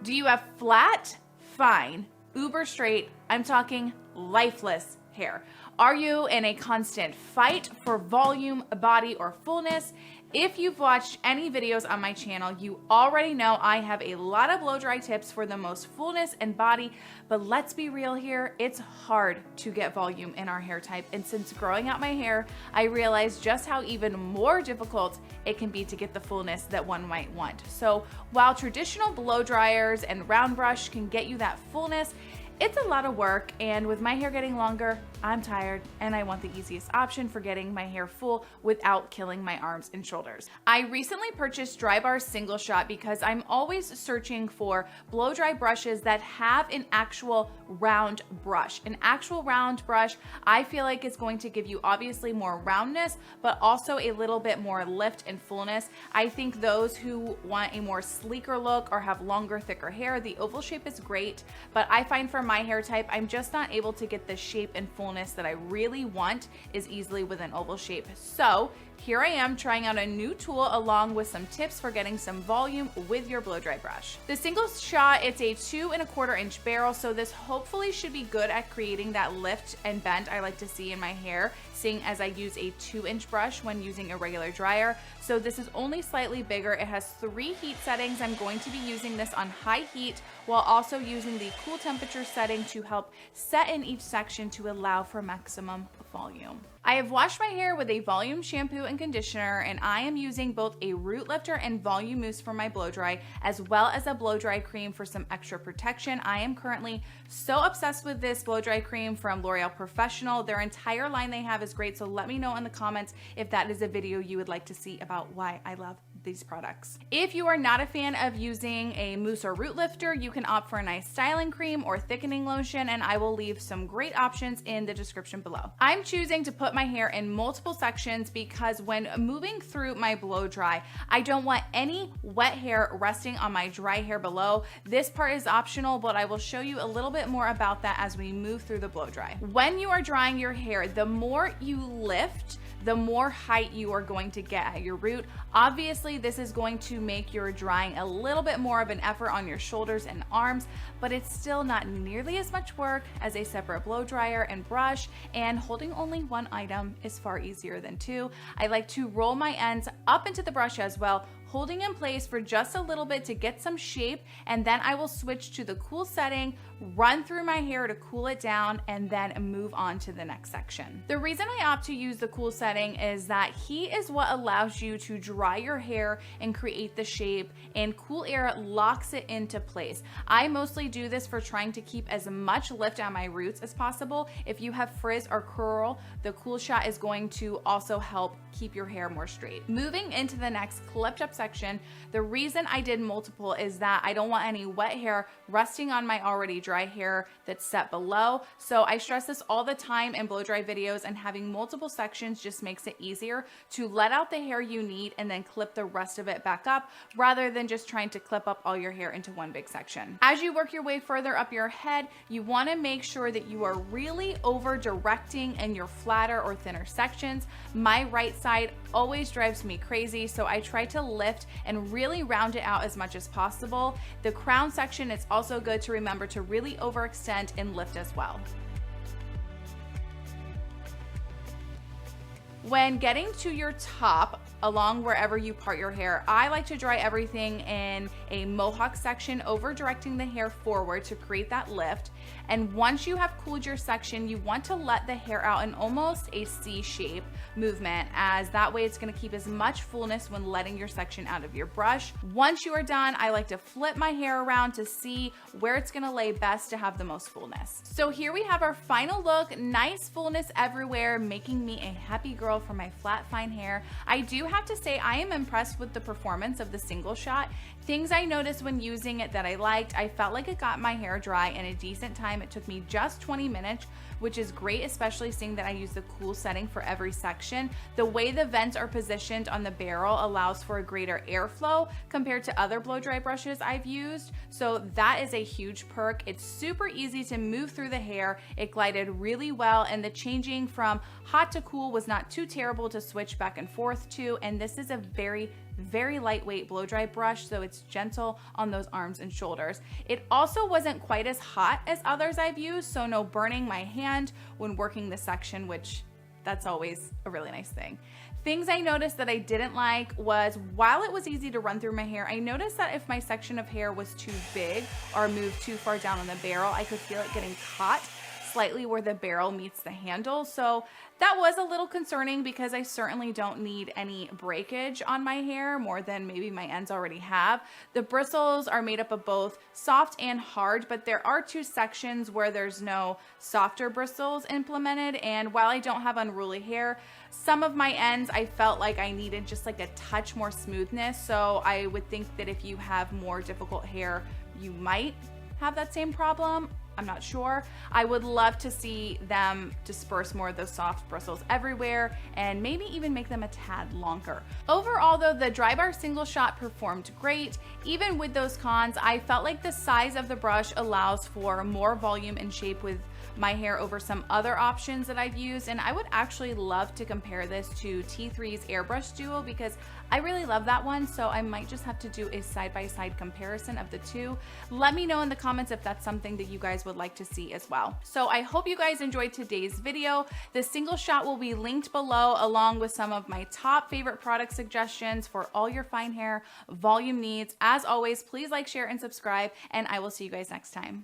Do you have flat, fine, uber straight, I'm talking lifeless hair? Are you in a constant fight for volume, body, or fullness? If you've watched any videos on my channel, you already know I have a lot of blow dry tips for the most fullness and body, but let's be real here, it's hard to get volume in our hair type. And since growing out my hair, I realized just how even more difficult it can be to get the fullness that one might want. So while traditional blow dryers and round brush can get you that fullness, it's a lot of work, and with my hair getting longer, I'm tired and I want the easiest option for getting my hair full without killing my arms and shoulders. I recently purchased Drybar Single Shot because I'm always searching for blow dry brushes that have an actual round brush. An actual round brush, I feel like is going to give you obviously more roundness, but also a little bit more lift and fullness. I think those who want a more sleeker look or have longer, thicker hair, the oval shape is great, but I find for my hair type, I'm just not able to get the shape and fullness that I really want is easily with an oval shape. So here I am trying out a new tool along with some tips for getting some volume with your blow dry brush. The Single Shot, it's a 2 1/4 inch barrel, so this hopefully should be good at creating that lift and bend I like to see in my hair, seeing as I use a 2-inch brush when using a regular dryer. So this is only slightly bigger. It has 3 heat settings. I'm going to be using this on high heat while also using the cool temperature setting to help set in each section to allow for maximum volume. I have washed my hair with a volume shampoo and conditioner, and I am using both a root lifter and volume mousse for my blow dry, as well as a blow dry cream for some extra protection. I am currently so obsessed with this blow dry cream from L'Oreal Professional. Their entire line they have is great, so let me know in the comments if that is a video you would like to see about why I love these products. If you are not a fan of using a mousse or root lifter, you can opt for a nice styling cream or thickening lotion, and I will leave some great options in the description below. I'm choosing to put my hair in multiple sections because when moving through my blow dry, I don't want any wet hair resting on my dry hair below. This part is optional, but I will show you a little bit more about that as we move through the blow dry. When you are drying your hair, the more you lift, the more height you are going to get at your root. Obviously, this is going to make your drying a little bit more of an effort on your shoulders and arms, but it's still not nearly as much work as a separate blow dryer and brush, and holding only one item is far easier than 2. I like to roll my ends up into the brush as well, holding in place for just a little bit to get some shape, and then I will switch to the cool setting, run through my hair to cool it down, and then move on to the next section. The reason I opt to use the cool setting is that heat is what allows you to dry your hair and create the shape, and cool air locks it into place. I mostly do this for trying to keep as much lift on my roots as possible. If you have frizz or curl, the Cool Shot is going to also help keep your hair more straight. Moving into the next clipped up section, the reason I did multiple is that I don't want any wet hair resting on my already dry hair that's set below. So I stress this all the time in blow dry videos, and having multiple sections just makes it easier to let out the hair you need and then clip the rest of it back up, rather than just trying to clip up all your hair into one big section. As you work your way further up your head, you want to make sure that you are really over directing in your flatter or thinner sections. My right side always drives me crazy, so I try to lift and really round it out as much as possible. The crown section, it's also good to remember to really overextend and lift as well. When getting to your top, along wherever you part your hair, I like to dry everything in a mohawk section, over directing the hair forward to create that lift. And once you have cooled your section, you want to let the hair out in almost a C shape movement, as that way it's going to keep as much fullness when letting your section out of your brush. Once you are done, I like to flip my hair around to see where it's going to lay best to have the most fullness. So here we have our final look. Nice fullness everywhere, making me a happy girl for my flat, fine hair. I do have to say I am impressed with the performance of the Single Shot. Things I noticed when using it that I liked: I felt like it got my hair dry in a decent time. It took me just 20 minutes, which is great, especially seeing that I use the cool setting for every section. The way the vents are positioned on the barrel allows for a greater airflow compared to other blow dry brushes I've used, so that is a huge perk. It's super easy to move through the hair. It glided really well, and the changing from hot to cool was not too terrible to switch back and forth to, and this is a very very lightweight blow dry brush, so it's gentle on those arms and shoulders. It also wasn't quite as hot as others I've used, so no burning my hand when working the section, which that's always a really nice thing. Things I noticed that I didn't like was, while it was easy to run through my hair, I noticed that if my section of hair was too big or moved too far down on the barrel, I could feel it getting caught slightly where the barrel meets the handle. So that was a little concerning because I certainly don't need any breakage on my hair more than maybe my ends already have. The bristles are made up of both soft and hard, but there are two sections where there's no softer bristles implemented. And while I don't have unruly hair, some of my ends I felt like I needed just like a touch more smoothness. So I would think that if you have more difficult hair, you might have that same problem. I'm not sure. I would love to see them disperse more of those soft bristles everywhere and maybe even make them a tad longer. Overall though, the Drybar single shot performed great. Even with those cons, I felt like the size of the brush allows for more volume and shape with my hair over some other options that I've used, and I would actually love to compare this to T3's Airbrush Duo because I really love that one, so I might just have to do a side-by-side comparison of the two. Let me know in the comments if that's something that you guys would like to see as well. So I hope you guys enjoyed today's video. The single shot will be linked below along with some of my top favorite product suggestions for all your fine hair volume needs. As always, please like, share, and subscribe, and I will see you guys next time.